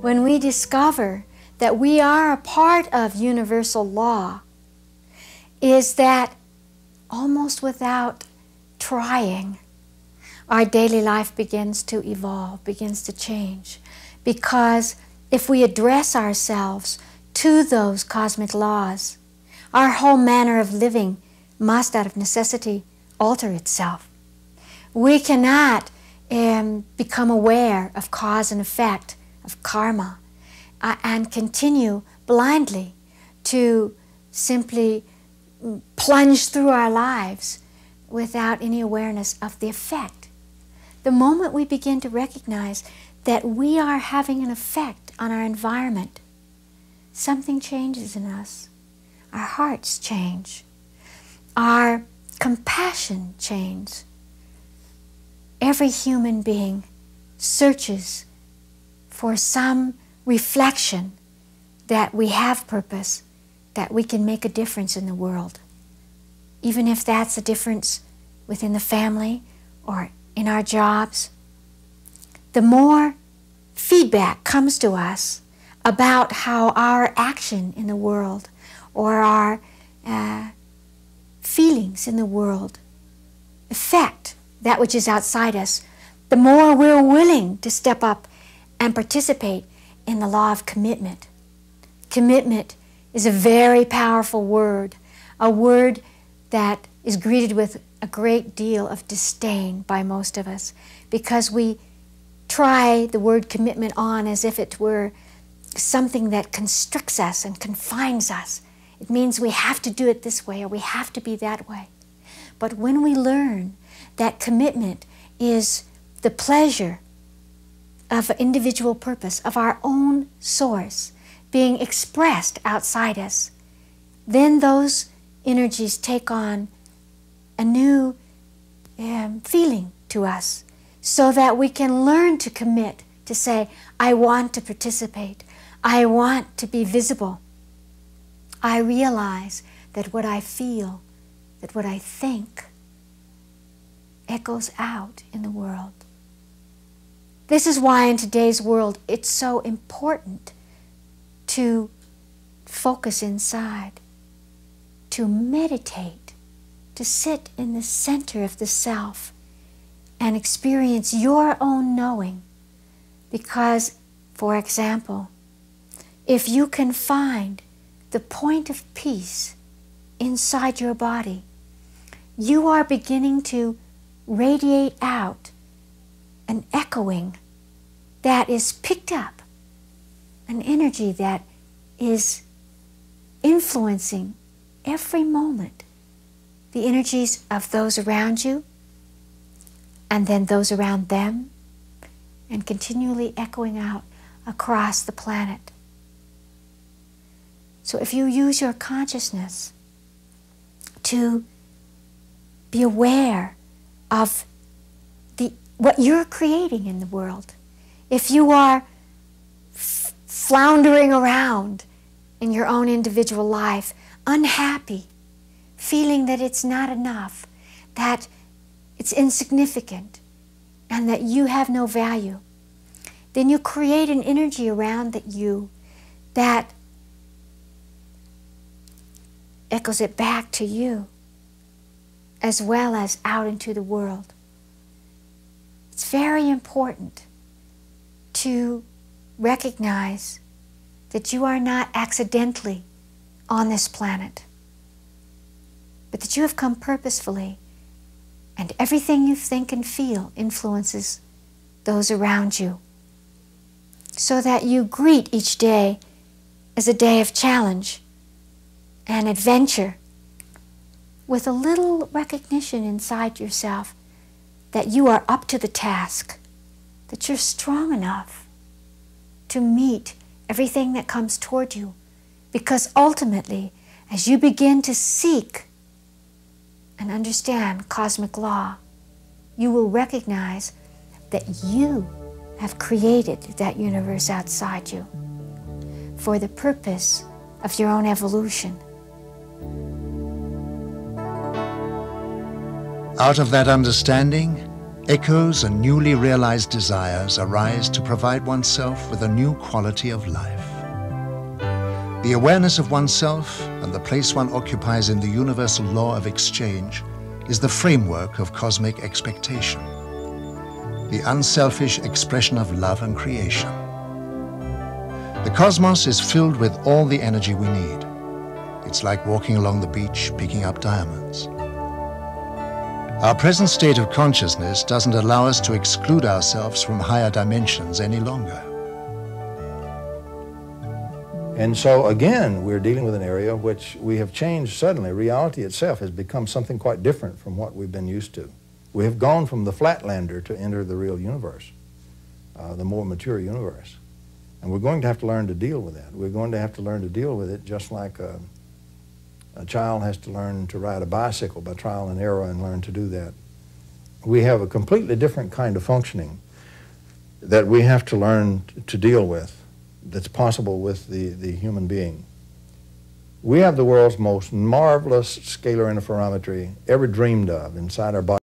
when we discover that we are a part of universal law, is that almost without trying, our daily life begins to evolve, begins to change. Because if we address ourselves to those cosmic laws, our whole manner of living must, out of necessity, alter itself. We cannot become aware of cause and effect, of karma, and continue blindly to simply plunge through our lives without any awareness of the effect. The moment we begin to recognize that we are having an effect on our environment, something changes in us. Our hearts change. Our compassion changes. Every human being searches for some reflection that we have purpose, that we can make a difference in the world. Even if that's a difference within the family or in our jobs. The more feedback comes to us about how our action in the world or our feelings in the world affect that which is outside us, the more we're willing to step up and participate in the law of commitment. Commitment is a very powerful word, a word that is greeted with a great deal of disdain by most of us, because we try the word commitment on as if it were something that constricts us and confines us. It means we have to do it this way or we have to be that way. But when we learn that commitment is the pleasure of individual purpose, of our own source being expressed outside us, then those energies take on a new feeling to us, so that we can learn to commit, to say, I want to participate, I want to be visible. I realize that what I feel, that what I think, echoes out in the world. This is why in today's world it's so important to focus inside, to meditate, to sit in the center of the self and experience your own knowing. Because, for example, if you can find the point of peace inside your body, you are beginning to radiate out an echoing that is picked up, an energy that is influencing every moment the energies of those around you, and then those around them, and continually echoing out across the planet. So if you use your consciousness to be aware of what you're creating in the world, if you are floundering around in your own individual life, unhappy, feeling that it's not enough, that it's insignificant, and that you have no value, then you create an energy around you that echoes it back to you, as well as out into the world. It's very important to recognize that you are not accidentally on this planet, but that you have come purposefully, and everything you think and feel influences those around you, so that you greet each day as a day of challenge and adventure, with a little recognition inside yourself that you are up to the task, that you're strong enough to meet everything that comes toward you. Because ultimately, as you begin to seek and understand cosmic law, you will recognize that you have created that universe outside you for the purpose of your own evolution. Out of that understanding, Echoes and newly realized desires arise to provide oneself with a new quality of life. The awareness of oneself and the place one occupies in the universal law of exchange is the framework of cosmic expectation, the unselfish expression of love and creation. The cosmos is filled with all the energy we need. It's like walking along the beach picking up diamonds. Our present state of consciousness doesn't allow us to exclude ourselves from higher dimensions any longer. And so again, we're dealing with an area which we have changed suddenly. Reality itself has become something quite different from what we've been used to. We have gone from the flatlander to enter the real universe, the more mature universe. And we're going to have to learn to deal with that. We're going to have to learn to deal with it just like a child has to learn to ride a bicycle by trial and error and learn to do that. We have a completely different kind of functioning that we have to learn to deal with that's possible with the human being. We have the world's most marvelous scalar interferometry ever dreamed of inside our body.